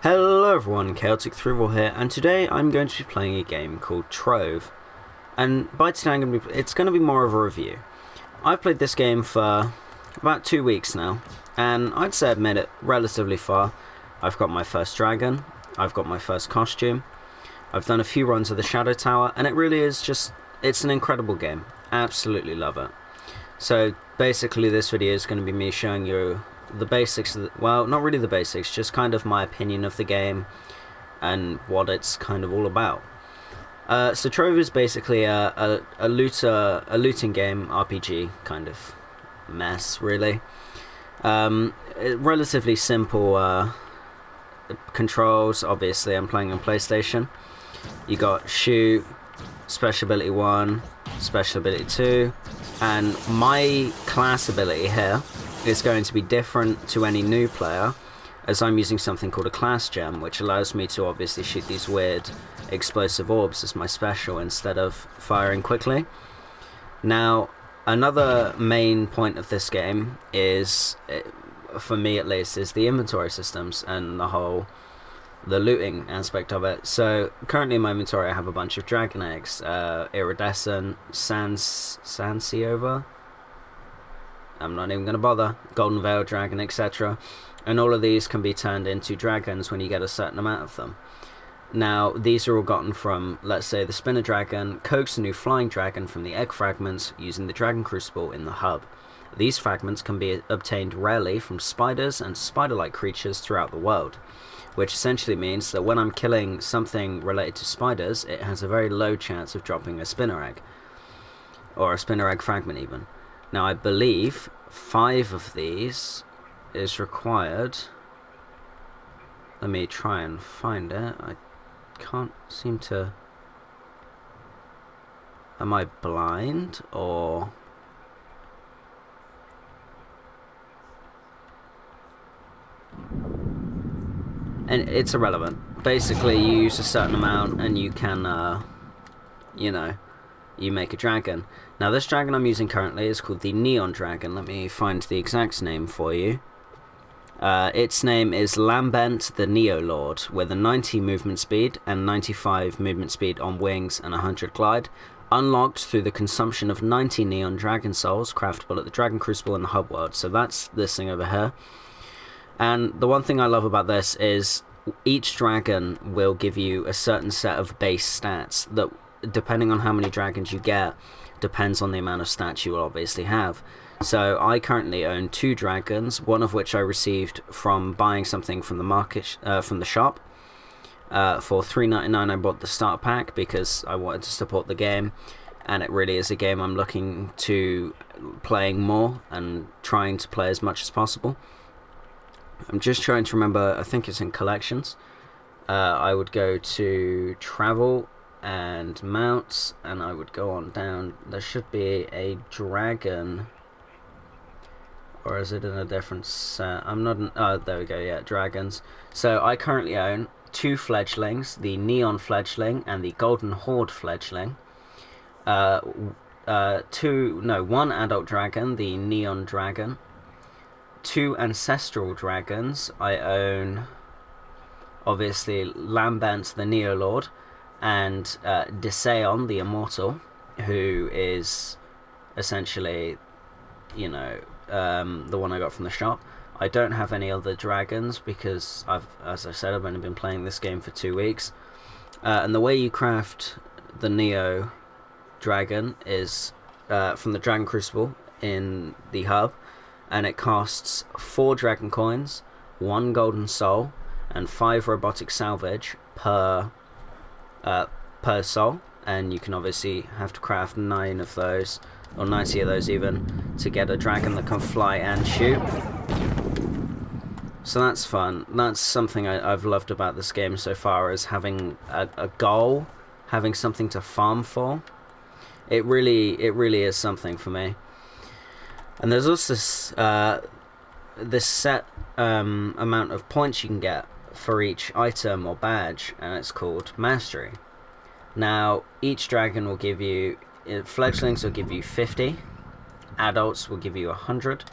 Hello everyone, Chaotic Thrival here, and today I'm going to be playing a game called Trove. And by today it's going to be more of a review. I've played this game for about 2 weeks now, and I'd say I've made it relatively far. I've got my first dragon, I've got my first costume, I've done a few runs of the Shadow Tower, and it really is it's an incredible game. Absolutely love it. So basically this video is going to be me showing you the basics of well, not really the basics, just kind of my opinion of the game and what it's kind of all about. So Trove is basically a looting game, RPG kind of mess, really. Relatively simple controls. Obviously, I'm playing on PlayStation. You got shoot, special ability 1, special ability 2, and my class ability here is going to be different to any new player, as I'm using something called a class gem, which allows me to obviously shoot these weird explosive orbs as my special instead of firing quickly. Now, another main point of this game is, for me at least, is the inventory systems and the looting aspect of it. So currently in my inventory I have a bunch of dragon eggs, iridescent, Sanseova, I'm not even going to bother, golden veil dragon, etc. And all of these can be turned into dragons when you get a certain amount of them. Now, these are all gotten from, let's say, the spinner dragon coax a new flying dragon from the egg fragments using the dragon crucible in the hub. These fragments can be obtained rarely from spiders and spider-like creatures throughout the world, which essentially means that when I'm killing something related to spiders, it has a very low chance of dropping a spinner egg, or a spinner egg fragment even. Now, I believe 5 of these is required. Let me try and find it. I can't seem to... Am I blind, or... And it's irrelevant. Basically, you use a certain amount and you can, you make a dragon. Now, this dragon I'm using currently is called the Neon Dragon. Let me find the exact name for you. Its name is Lambent the Neo Lord, with a 90 movement speed and 95 movement speed on wings and 100 glide, unlocked through the consumption of 90 Neon Dragon Souls, craftable at the Dragon Crucible in the hub world. So that's this thing over here. And the one thing I love about this is each dragon will give you a certain set of base stats that, depending on how many dragons you get, depends on the amount of stats you will obviously have. So I currently own 2 dragons, one of which I received from buying something from the market, from the shop. For $3.99 I bought the starter pack because I wanted to support the game, and it really is a game I'm looking to playing more and trying to play as much as possible. I'm just trying to remember, I think it's in collections. I would go to travel and mounts, and I would go on down. There should be a dragon, or is it in a different set? I'm not oh, there we go, yeah, dragons. So I currently own 2 fledglings, the Neon Fledgling and the Golden Horde Fledgling. 1 adult dragon, the Neon Dragon. 2 ancestral dragons. I own, obviously, Lambent the Neo Lord, and Diseon the Immortal, who is essentially, the one I got from the shop. I don't have any other dragons because as I said, I've only been playing this game for 2 weeks. And the way you craft the Neo Dragon is from the Dragon Crucible in the hub, and it costs 4 dragon coins, 1 golden soul, and 5 robotic salvage per soul. And you can obviously have to craft 9 of those, or 90 of those even, to get a dragon that can fly and shoot. So that's fun. That's something I've loved about this game so far, is having a goal, having something to farm for. It really is something for me. And there's also this set amount of points you can get for each item or badge, and it's called Mastery. Now, each dragon will give you, fledglings will give you 50, adults will give you 100,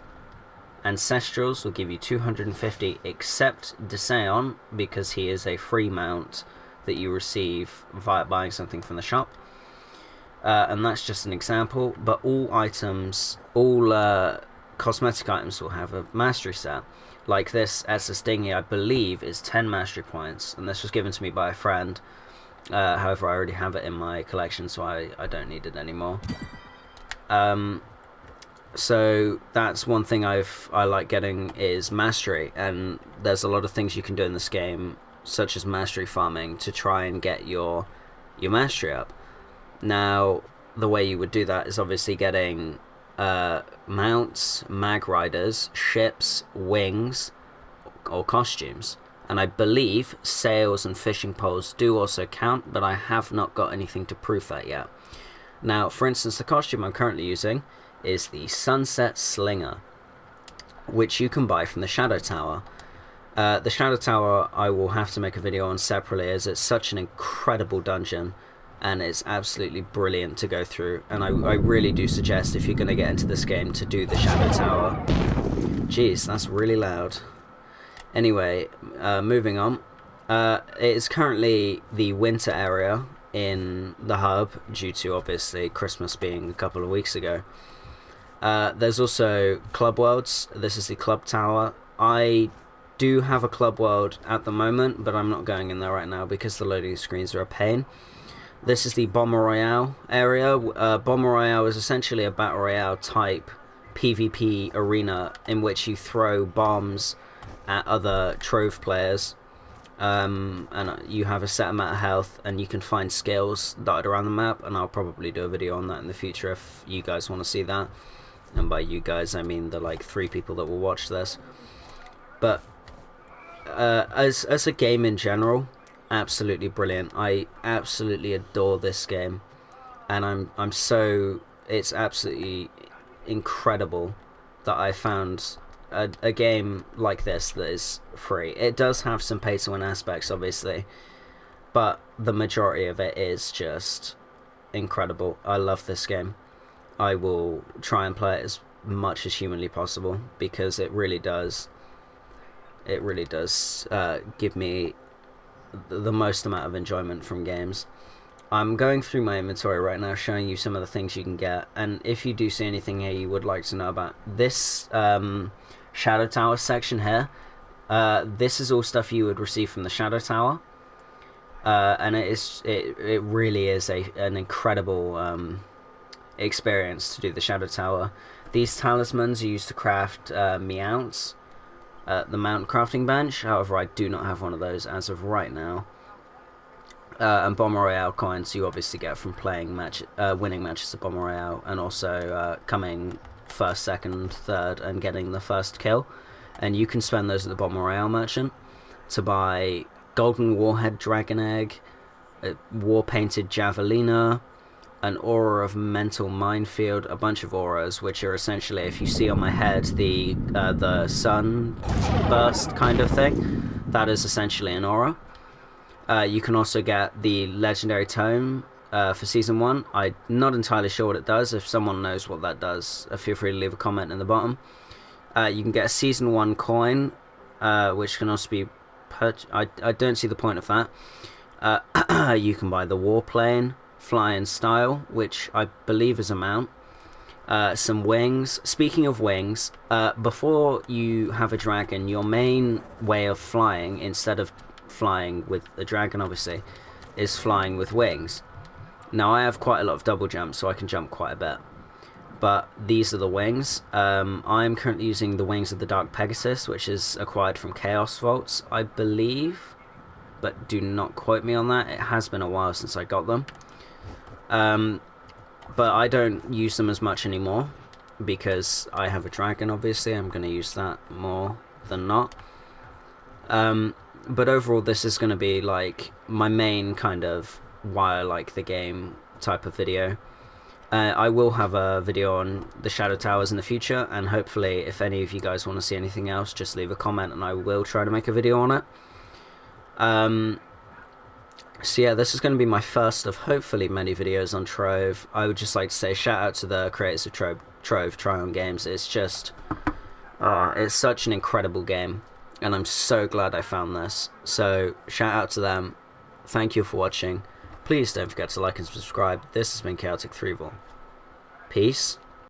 Ancestrals will give you 250, except Deseon, because he is a free mount that you receive via buying something from the shop. And that's just an example, but all items, all cosmetic items will have a mastery set. Like this SS Dinghy, I believe, is 10 mastery points, and this was given to me by a friend. However, I already have it in my collection, so I don't need it anymore. So that's one thing I like getting is mastery, and there's a lot of things you can do in this game, such as mastery farming, to try and get your mastery up. Now, the way you would do that is obviously getting mounts, mag riders, ships, wings, or costumes. And I believe sails and fishing poles do also count, but I have not got anything to prove that yet. Now, for instance, the costume I'm currently using is the Sunset Slinger, which you can buy from the Shadow Tower. The Shadow Tower I will have to make a video on separately, as it's such an incredible dungeon, and it's absolutely brilliant to go through, and I really do suggest, if you're going to get into this game, to do the Shadow Tower. Jeez, that's really loud. Anyway, moving on. It is currently the winter area in the hub, due to obviously Christmas being a couple of weeks ago. There's also Club Worlds. This is the Club Tower. I do have a Club World at the moment, but I'm not going in there right now because the loading screens are a pain. This is the Bomber Royale area. Bomber Royale is essentially a Battle Royale type PvP arena in which you throw bombs at other Trove players. And you have a set amount of health, and you can find skills dotted around the map, and I'll probably do a video on that in the future if you guys want to see that. And by you guys, I mean the like 3 people that will watch this. But as a game in general, absolutely brilliant. I absolutely adore this game, and it's absolutely incredible that I found a game like this that is free. It does have some pay to win aspects, obviously, but the majority of it is just incredible. I love this game. I will try and play it as much as humanly possible, because it really does give me the most amount of enjoyment from games. I'm going through my inventory right now, showing you some of the things you can get, and if you do see anything here you would like to know about, this Shadow Tower section here, this is all stuff you would receive from the Shadow Tower, and it really is an incredible experience to do the Shadow Tower. These talismans are used to craft meounts, the mount crafting bench. However, I do not have one of those as of right now. And Bomber Royale coins you obviously get from playing winning matches of Bomber Royale, and also coming first, second, third, and getting the first kill. And you can spend those at the Bomber Royale merchant to buy Golden Warhead Dragon Egg, a War Painted Javelina, an Aura of Mental Minefield, a bunch of auras, which are essentially, if you see on my head, the sun burst kind of thing, that is essentially an aura. You can also get the Legendary Tome for Season 1. I'm not entirely sure what it does. If someone knows what that does, feel free to leave a comment in the bottom. You can get a Season 1 coin, which can also be I don't see the point of that. You can buy the Warplane, Fly in Style, which I believe is a mount. Some wings. Speaking of wings, before you have a dragon, your main way of flying, instead of flying with a dragon obviously, is flying with wings. Now I have quite a lot of double jumps, so I can jump quite a bit, but these are the wings. I'm currently using the wings of the Dark Pegasus, which is acquired from Chaos Vaults, I believe, but do not quote me on that. It has been a while since I got them. But I don't use them as much anymore because I have a dragon. Obviously I'm going to use that more than not. But overall this is going to be like my main kind of why I like the game type of video. I will have a video on the Shadow Towers in the future, and hopefully if any of you guys want to see anything else, just leave a comment and I will try to make a video on it. So yeah, this is going to be my first of hopefully many videos on Trove. I would just like to say shout out to the creators of Trove, Tryon Games. It's just It's such an incredible game, and I'm so glad I found this. So shout out to them. Thank you for watching. Please don't forget to like and subscribe. This has been Chaotic Threevil. Peace.